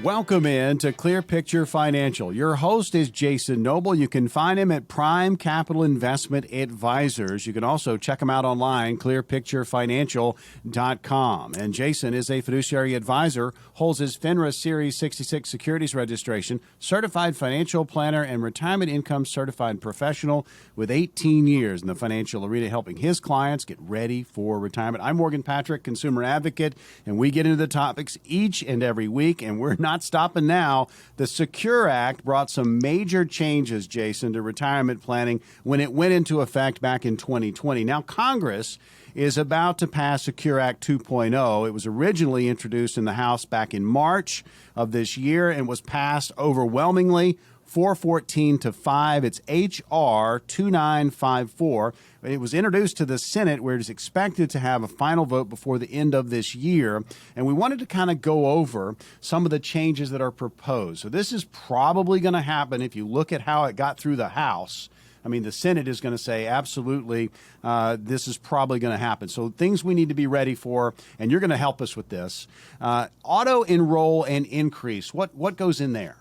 Welcome in to Clear Picture Financial. Your host is Jason Noble. You can find him at Prime Capital Investment Advisors. You can also check him out online, clearpicturefinancial.com. And Jason is a fiduciary advisor, holds his FINRA Series 66 securities registration, certified financial planner, and retirement income certified professional with 18 years in the financial arena, helping his clients get ready for retirement. I'm Morgan Patrick, consumer advocate, and we get into the topics each and every week, and we're not stopping now. The Secure Act brought some major changes, Jason, to retirement planning when it went into effect back in 2020. Now, Congress is about to pass Secure Act 2.0. It was originally introduced in the House back in March of this year and was passed overwhelmingly 414 to 5. It's H.R. 2954. It was introduced to the Senate, where it is expected to have a final vote before the end of this year. And we wanted to kind of go over some of the changes that are proposed. So this is probably going to happen if you look at how it got through the House. I mean, the Senate is going to say, absolutely, this is probably going to happen. So things we need to be ready for, and you're going to help us with this. Auto-enroll and increase. What goes in there?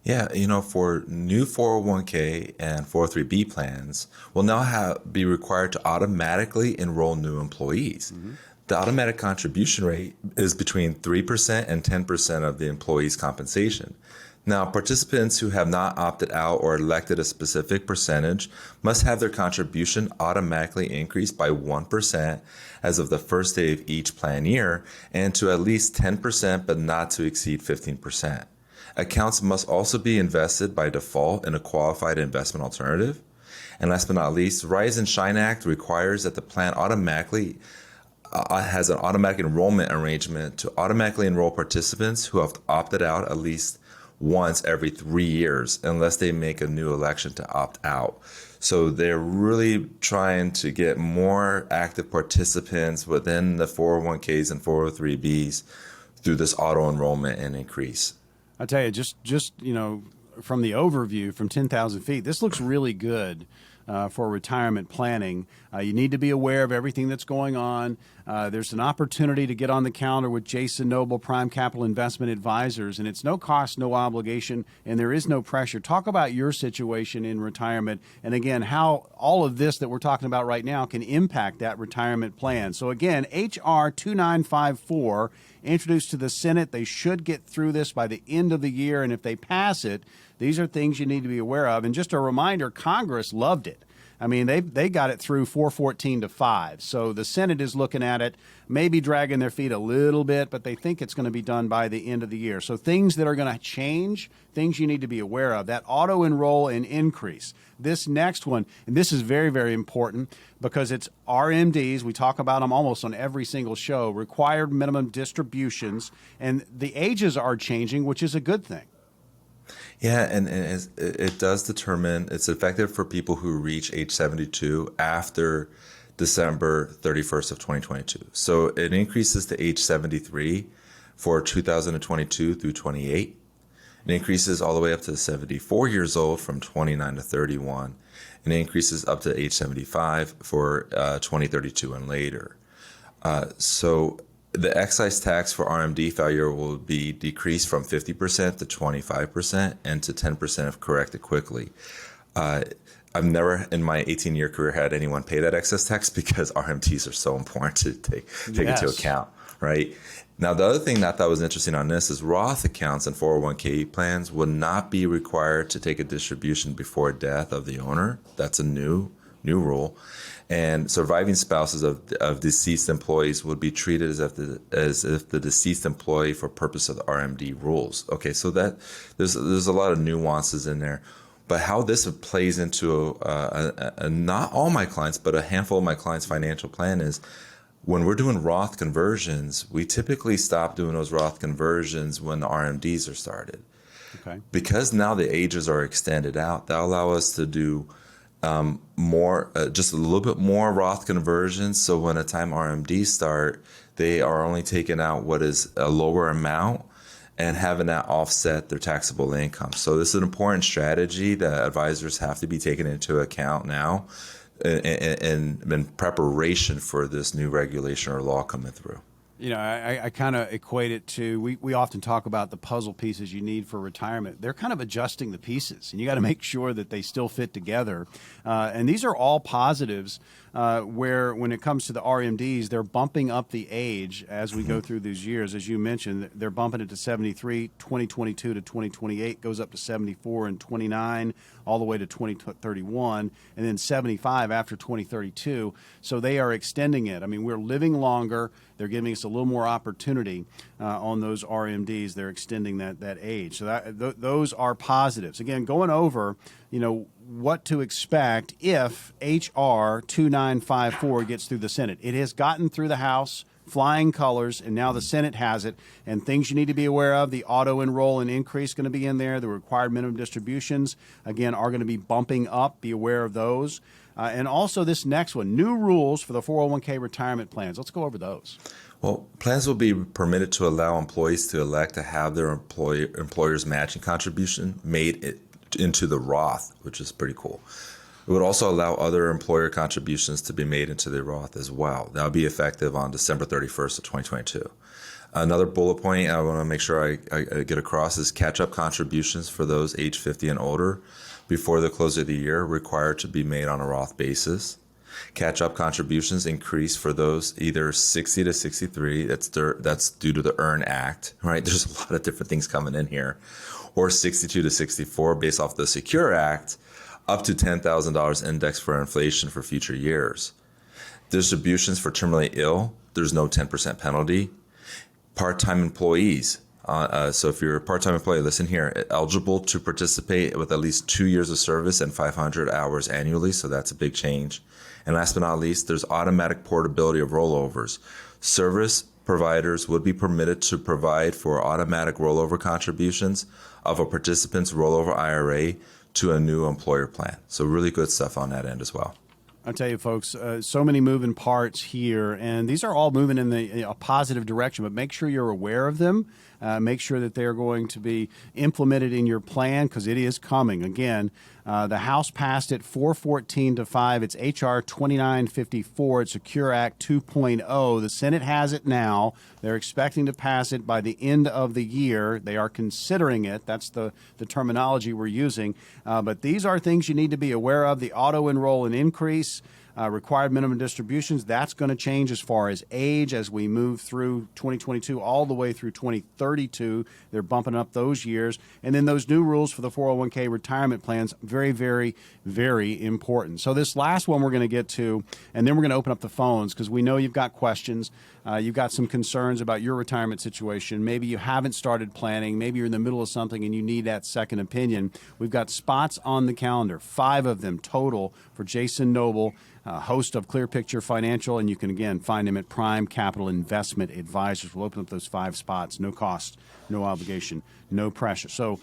Yeah, for new 401k and 403b plans will now be required to automatically enroll new employees. Mm-hmm. The automatic contribution rate is between 3% and 10% of the employee's compensation. Now, participants who have not opted out or elected a specific percentage must have their contribution automatically increased by 1% as of the first day of each plan year, and to at least 10%, but not to exceed 15%. Accounts must also be invested by default in a qualified investment alternative. And last but not least, Rise and Shine Act requires that the plan automatically has an automatic enrollment arrangement to automatically enroll participants who have opted out at least once every 3 years, unless they make a new election to opt out. So they're really trying to get more active participants within the 401ks and 403bs through this auto-enrollment and increase. I tell you, just from the overview from 10,000 feet, this looks really good for retirement planning. You need to be aware of everything that's going on. There's an opportunity to get on the calendar with Jason Noble, Prime Capital Investment Advisors, and it's no cost, no obligation, and there is no pressure. Talk about your situation in retirement, and again, how all of this that we're talking about right now can impact that retirement plan. So again, H.R. 2954, introduced to the Senate. They should get through this by the end of the year, and if they pass it, these are things you need to be aware of. And just a reminder, Congress loved it. I mean, they got it through 414 to 5. So the Senate is looking at it, maybe dragging their feet a little bit, but they think it's going to be done by the end of the year. So things that are going to change, things you need to be aware of, that auto-enroll and increase. This next one, and this is very, very important because it's RMDs. We talk about them almost on every single show, required minimum distributions, and the ages are changing, which is a good thing. Yeah, and it does determine, it's effective for people who reach age 72 after December 31st of 2022. So it increases to age 73 for 2022 through 28. It increases all the way up to 74 years old from 29 to 31. And it increases up to age 75 for 2032 and later. So the excise tax for RMD failure will be decreased from 50% to 25% and to 10% if corrected quickly. I've never in my 18-year career had anyone pay that excess tax because RMDs are so important to take into account, right? Now, the other thing that I thought was interesting on this is Roth accounts and 401k plans would not be required to take a distribution before death of the owner. That's a new rule. And surviving spouses of deceased employees would be treated as if the deceased employee for purpose of the RMD rules. Okay, so that there's a lot of nuances in there. But how this plays into not all my clients, but a handful of my clients' financial plan is when we're doing Roth conversions, we typically stop doing those Roth conversions when the RMDs are started. Okay. Because now the ages are extended out, that allow us to do more, just a little bit more Roth conversions. So when a time RMDs start, they are only taking out what is a lower amount and having that offset their taxable income. So this is an important strategy that advisors have to be taken into account now in preparation for this new regulation or law coming through. You know, I kind of equate it to, we often talk about the puzzle pieces you need for retirement. They're kind of adjusting the pieces, and you got to make sure that they still fit together. And these are all positives where when it comes to the RMDs, they're bumping up the age as we go through these years. As you mentioned, they're bumping it to 73, 2022 to 2028, goes up to 74 and 29, all the way to 2031, and then 75 after 2032. So they are extending it. I mean, we're living longer. They're giving us a little more opportunity on those RMDs. They're extending that age. So those are positives. Again, going over, you know, what to expect if H.R. 2954 gets through the Senate. It has gotten through the House, flying colors, and now the Senate has it. And things you need to be aware of, the auto-enroll and increase going to be in there. The required minimum distributions, again, are going to be bumping up. Be aware of those. And also this next one, new rules for the 401k retirement plans. Let's go over those. Well, plans will be permitted to allow employees to elect to have their employer's matching contribution made into the Roth, which is pretty cool. It would also allow other employer contributions to be made into the Roth as well. That will be effective on December 31st of 2022. Another bullet point I want to make sure I get across is catch-up contributions for those age 50 and older before the close of the year required to be made on a Roth basis. Catch-up contributions increase for those either 60 to 63, that's due to the EARN Act, right? There's a lot of different things coming in here. Or 62 to 64 based off the Secure Act, up to $10,000 indexed for inflation for future years. Distributions for terminally ill, there's no 10% penalty. Part-time employees. So if you're a part-time employee, listen here, eligible to participate with at least 2 years of service and 500 hours annually. So that's a big change. And last but not least, there's automatic portability of rollovers. Service providers would be permitted to provide for automatic rollover contributions of a participant's rollover IRA to a new employer plan. So really good stuff on that end as well. I tell you, folks, so many moving parts here, and these are all moving in a positive direction, but make sure you're aware of them. Make sure that they're going to be implemented in your plan because it is coming. Again, the House passed it 414 to 5. It's H.R. 2954. It's Secure Act 2.0. The Senate has it now. They're expecting to pass it by the end of the year. They are considering it. That's the terminology we're using. But these are things you need to be aware of. The auto-enroll and increase. Required minimum distributions, that's going to change as far as age as we move through 2022 all the way through 2032. They're bumping up those years. And then those new rules for the 401k retirement plans, very, very, very important. So this last one we're going to get to, and then we're going to open up the phones because we know you've got questions. You've got some concerns about your retirement situation. Maybe you haven't started planning. Maybe you're in the middle of something and you need that second opinion. We've got spots on the calendar, 5 of them total for Jason Noble, host of Clear Picture Financial, and you can, again, find him at Prime Capital Investment Advisors. We'll open up those 5 spots, no cost, no obligation, no pressure. So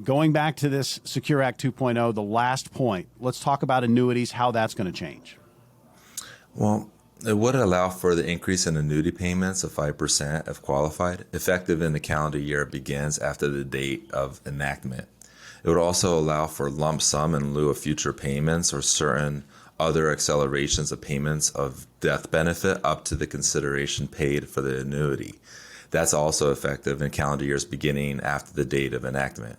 going back to this Secure Act 2.0, the last point, let's talk about annuities, how that's going to change. Well, it would allow for the increase in annuity payments of 5% if qualified, effective in the calendar year it begins after the date of enactment. It would also allow for lump sum in lieu of future payments or certain other accelerations of payments of death benefit up to the consideration paid for the annuity. That's also effective in calendar years beginning after the date of enactment.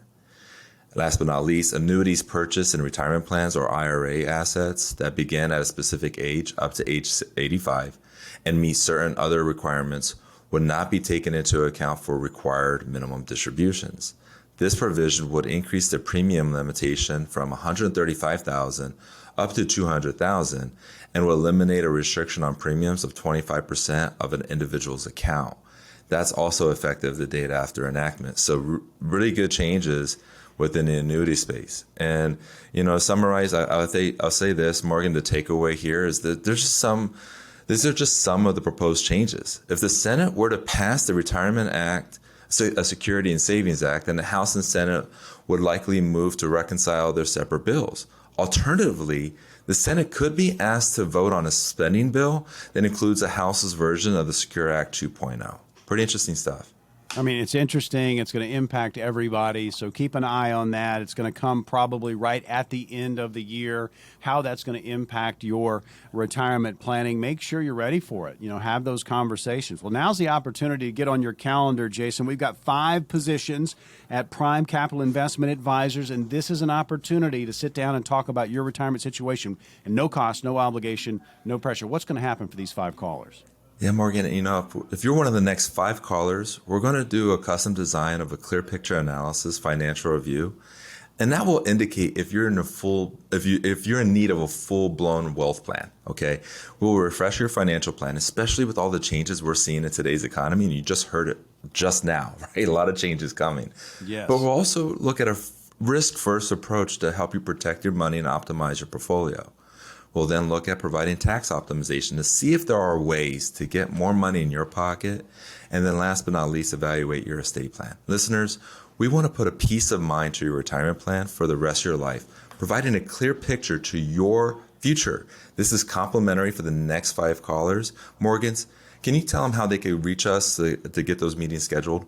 Last but not least, annuities purchased in retirement plans or IRA assets that begin at a specific age up to age 85 and meet certain other requirements would not be taken into account for required minimum distributions. This provision would increase the premium limitation from $135,000 up to $200,000 and will eliminate a restriction on premiums of 25% of an individual's account. That's also effective the date after enactment. So really good changes within the annuity space. And, summarize, I'll say this, Morgan, the takeaway here is that these are just some of the proposed changes. If the Senate were to pass the Retirement Act, a Security and Savings Act, then the House and Senate would likely move to reconcile their separate bills. Alternatively, the Senate could be asked to vote on a spending bill that includes the House's version of the Secure Act 2.0. Pretty interesting stuff. I mean, it's interesting. It's going to impact everybody. So keep an eye on that. It's going to come probably right at the end of the year, how that's going to impact your retirement planning. Make sure you're ready for it. Have those conversations. Well, now's the opportunity to get on your calendar, Jason. We've got 5 positions at Prime Capital Investment Advisors, and this is an opportunity to sit down and talk about your retirement situation. And no cost, no obligation, no pressure. What's going to happen for these 5 callers? Yeah, Morgan, if you're one of the next 5 callers, we're going to do a custom design of a clear picture analysis financial review. And that will indicate if you're if you're in need of a full-blown wealth plan, okay? We'll refresh your financial plan, especially with all the changes we're seeing in today's economy. And you just heard it just now, right? A lot of changes coming. Yes. But we'll also look at a risk-first approach to help you protect your money and optimize your portfolio. We'll then look at providing tax optimization to see if there are ways to get more money in your pocket. And then last but not least, evaluate your estate plan. Listeners, we want to put a peace of mind to your retirement plan for the rest of your life, providing a clear picture to your future. This is complimentary for the next 5 callers. Morgans, can you tell them how they can reach us to get those meetings scheduled?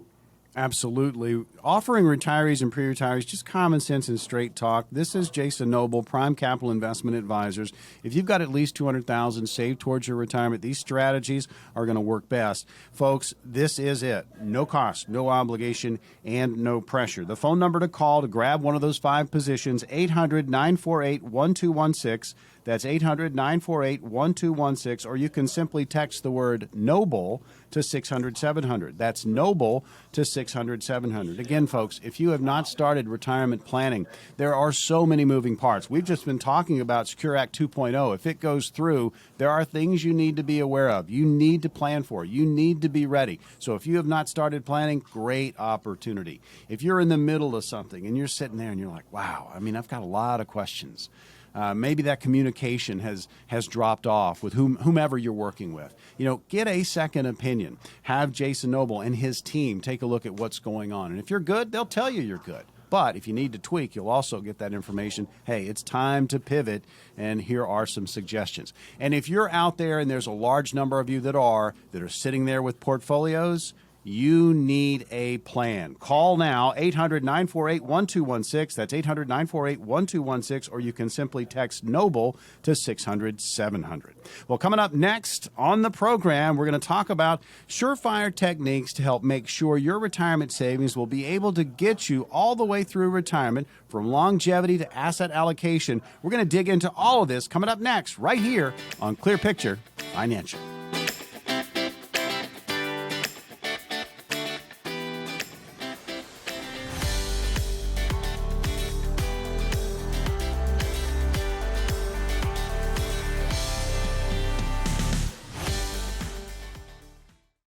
Absolutely. Offering retirees and pre-retirees just common sense and straight talk. This is Jason Noble, Prime Capital Investment Advisors. If you've got at least $200,000 saved towards your retirement, these strategies are going to work best. Folks, this is it. No cost, no obligation, and no pressure. The phone number to call to grab one of those 5 positions, 800-948-1216. That's 800-948-1216, or you can simply text the word NOBLE to 600-700. That's NOBLE to 600-700. Again, folks, if you have not started retirement planning, there are so many moving parts. We've just been talking about Secure Act 2.0. If it goes through, there are things you need to be aware of. You need to plan for. You need to be ready. So if you have not started planning, great opportunity. If you're in the middle of something and you're sitting there and you're like, wow, I've got a lot of questions. Maybe that communication has dropped off with whomever you're working with. Get a second opinion. Have Jason Noble and his team take a look at what's going on. And if you're good, they'll tell you you're good. But if you need to tweak, you'll also get that information. Hey, it's time to pivot, and here are some suggestions. And if you're out there, and there's a large number of you that are sitting there with portfolios, you need a plan. Call now, 800-948-1216. That's 800-948-1216, or you can simply text NOBLE to 600-700. Well, coming up next on the program, we're going to talk about surefire techniques to help make sure your retirement savings will be able to get you all the way through retirement, from longevity to asset allocation. We're going to dig into all of this coming up next, right here on Clear Picture Financial.